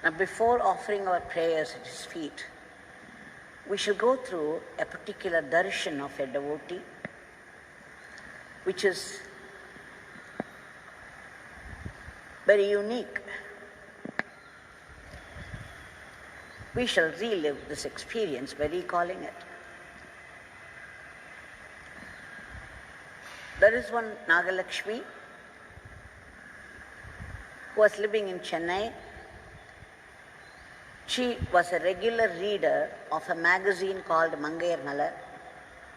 Now, before offering our prayers at his feet, we shall go through a particular darshan of a devotee, which is very unique. We shall relive this experience by recalling it. There is one Nagalakshmi who was living in Chennai. She was a regular reader of a magazine called GANGAI.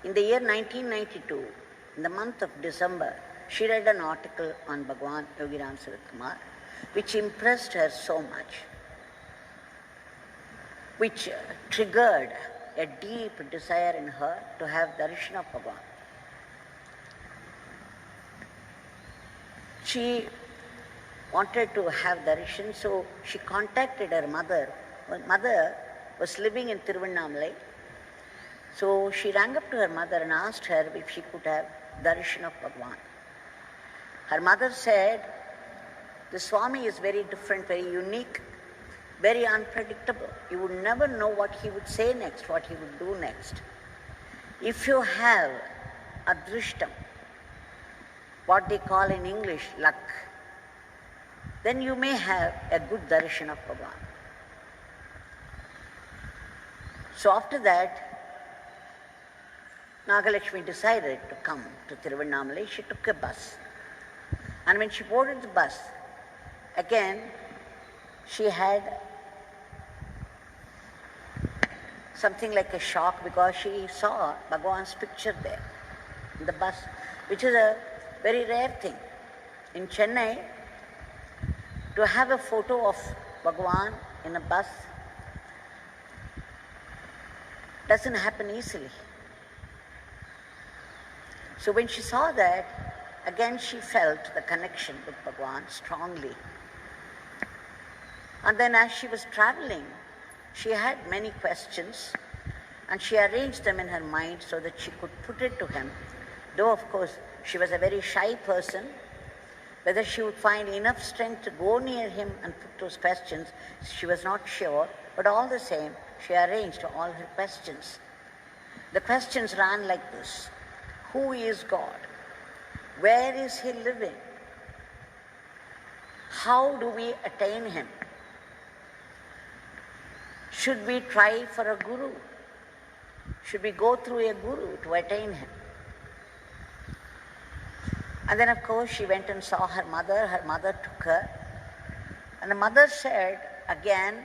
In the year 1992, in the month of December, she read an article on Bhagwan Yogi Ramsuratkumar, which impressed her so much, which triggered a deep desire in her to have darshan of Bhagwan. She wanted to have darshan, so she contacted her mother. Her mother was living in Tiruvannamalai. So she rang up to her mother and asked her if she could have darshan of Bhagwan. Her mother said, the Swami is very different, very unique, very unpredictable. You would never know what he would say next, what he would do next. If you have adrishtam, what they call in English luck, then you may have a good darshan of Bhagwan. So after that, Nagalakshmi decided to come to Tiruvannamalai. She took a bus. And when she boarded the bus, again, she had something like a shock because she saw Bhagwan's picture there in the bus, which is a very rare thing. In Chennai, to have a photo of Bhagwan in a bus doesn't happen easily. So when she saw that, again she felt the connection with Bhagwan strongly. And then as she was traveling, she had many questions and she arranged them in her mind so that she could put it to him. Though of course she was a very shy person, whether she would find enough strength to go near him and put those questions, she was not sure, but all the same, she arranged all her questions. The questions ran like this: who is God? Where is he living? How do we attain him? Should we try for a guru? Should we go through a guru to attain him? And then of course she went and saw her mother took her, and the mother said, again,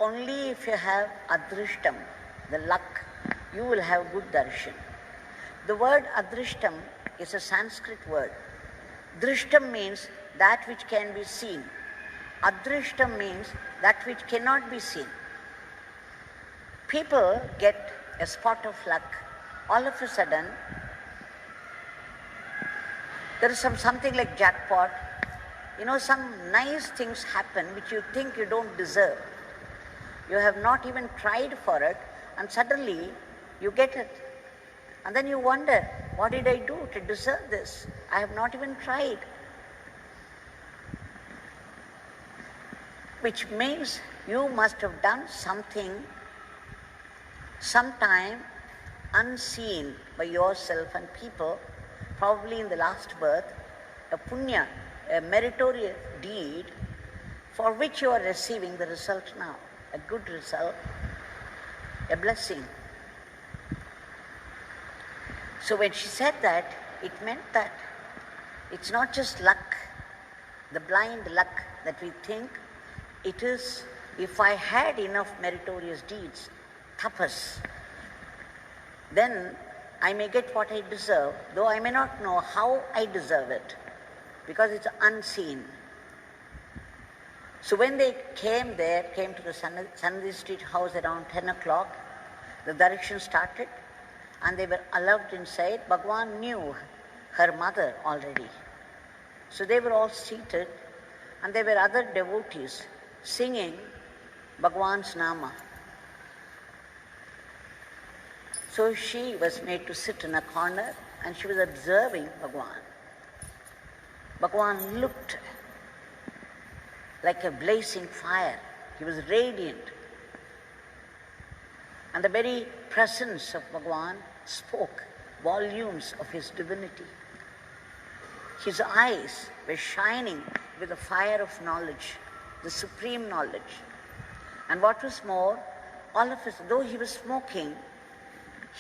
only if you have adrishtam, the luck, you will have good darshan. The word adrishtam is a Sanskrit word. Drishtam means that which can be seen. Adrishtam means that which cannot be seen. People get a spot of luck. All of a sudden, there is something like jackpot. Some nice things happen which you think you don't deserve. You have not even tried for it, and suddenly you get it. And then you wonder, what did I do to deserve this? I have not even tried. Which means you must have done something sometime unseen by yourself and people, probably in the last birth, a punya, a meritorious deed for which you are receiving the result now, a good result, a blessing. So when she said that, it meant that it's not just luck, the blind luck that we think. It is, if I had enough meritorious deeds, tapas, then I may get what I deserve, though I may not know how I deserve it, because it's unseen. So when they came to the Samithi Street house around 10 o'clock, the darshan started, and they were allowed inside. Bhagwan knew her mother already. So they were all seated, and there were other devotees singing Bhagwan's Nama. So she was made to sit in a corner, and she was observing Bhagwan. Bhagwan looked like a blazing fire He was radiant. And the very presence of Bhagavan spoke volumes of his divinity. His eyes were shining with the fire of knowledge, the supreme knowledge. And what was more, all of us, though he was smoking,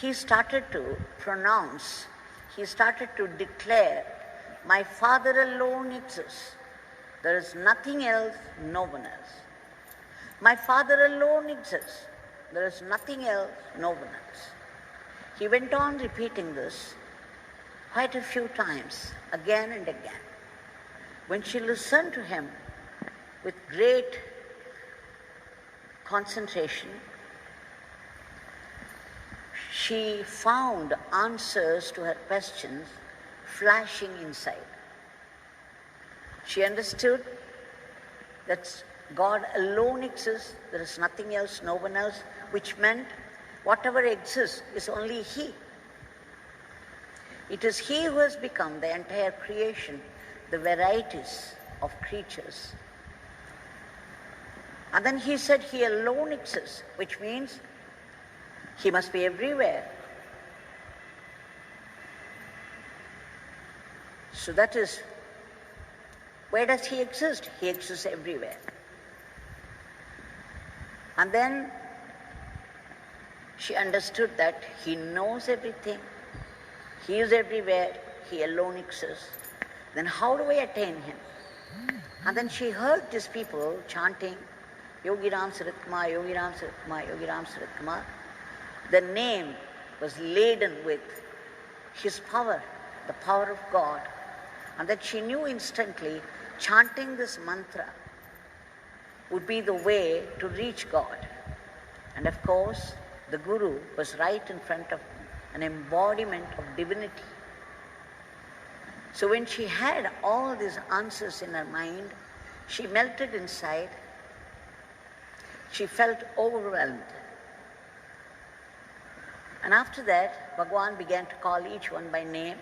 he started to pronounce, he started to declare, my Father alone exists. There is nothing else, no one else. My Father alone exists. There is nothing else, no one else. He went on repeating this quite a few times, again and again. When she listened to him with great concentration, she found answers to her questions flashing inside. She understood that God alone exists, there is nothing else, no one else, which meant whatever exists is only He. It is He who has become the entire creation, the varieties of creatures. And then he said He alone exists, which means He must be everywhere. So that is, where does He exist? He exists everywhere. And then she understood that He knows everything, He is everywhere, He alone exists. Then how do I attain Him? And then she heard these people chanting, Yogi Ramsuratkumar, Yogi Ramsuratkumar, Yogi Ramsuratkumar. The name was laden with His power, the power of God. And that she knew instantly chanting this mantra would be the way to reach God. And of course, the Guru was right in front of an embodiment of divinity. So when she had all these answers in her mind, she melted inside. She felt overwhelmed. And after that, Bhagavan began to call each one by name,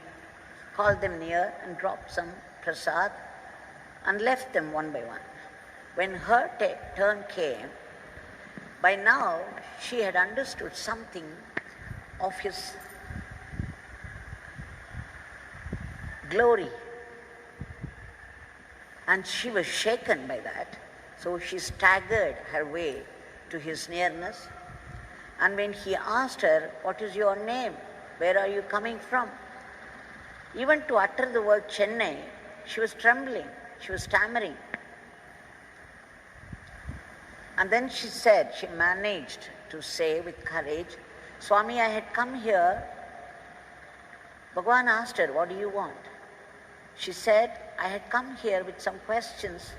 called them near and dropped some prasad and left them one by one. When her turn came, by now she had understood something of His glory. And she was shaken by that. So she staggered her way to His nearness. And when He asked her, what is your name? Where are you coming from? Even to utter the word Chennai, she was trembling, she was stammering. And then she said, she managed to say with courage, Swami, I had come here. Bhagavan asked her, what do you want? She said, I had come here with some questions.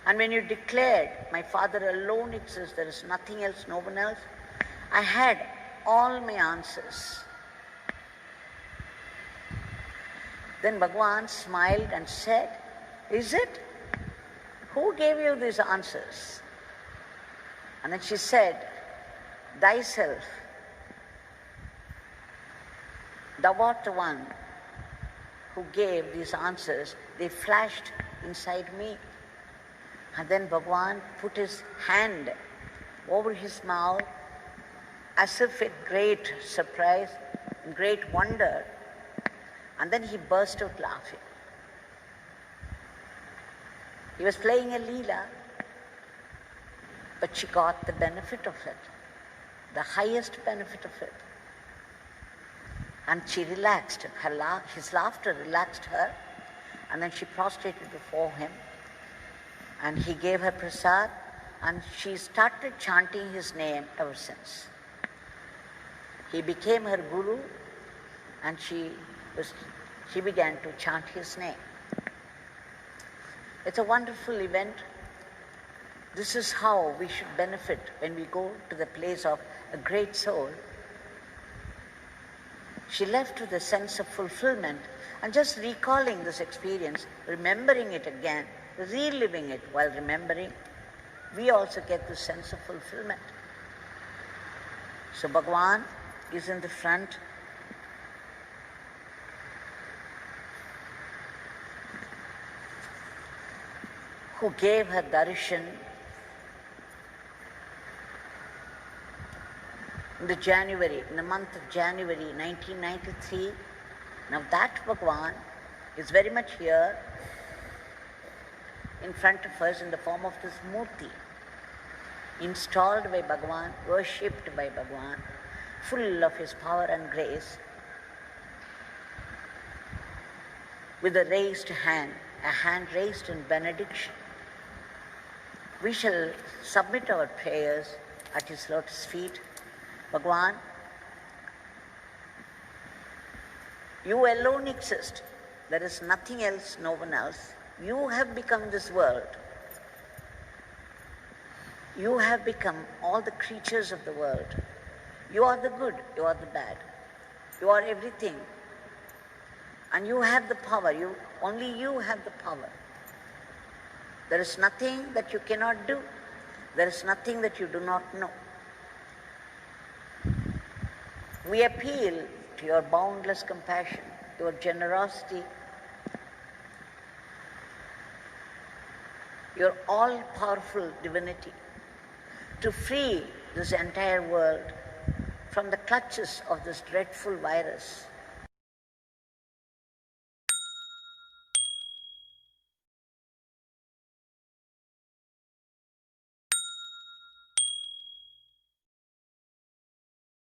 And when you declared, my Father alone exists, there is nothing else, no one else, I had all my answers. Then Bhagavan smiled and said, is it? Who gave you these answers? And then she said, thyself. Thou art the one who gave these answers. They flashed inside me. And then Bhagavan put his hand over his mouth as if with great surprise and great wonder. And then he burst out laughing. He was playing a leela, but she got the benefit of it, the highest benefit of it. And she relaxed. His laughter relaxed her, and then she prostrated before him, and he gave her prasad, and she started chanting his name ever since. He became her guru, and she began to chant his name. It's a wonderful event. This is how we should benefit when we go to the place of a great soul. She left with a sense of fulfillment, and just recalling this experience, remembering it again, reliving it while remembering, we also get this sense of fulfillment. So Bhagavan is in the front. Who gave her darshan in the month of January 1993. Now that Bhagavan is very much here in front of us in the form of this Murti, installed by Bhagavan, worshipped by Bhagavan, full of his power and grace, with a raised hand, a hand raised in benediction. We shall submit our prayers at his lotus feet. Bhagavan, you alone exist. There is nothing else, no one else. You have become this world. You have become all the creatures of the world. You are the good, you are the bad. You are everything. And you have the power. Only you have the power. There is nothing that you cannot do. There is nothing that you do not know. We appeal to your boundless compassion, your generosity, your all-powerful divinity, to free this entire world from the clutches of this dreadful virus.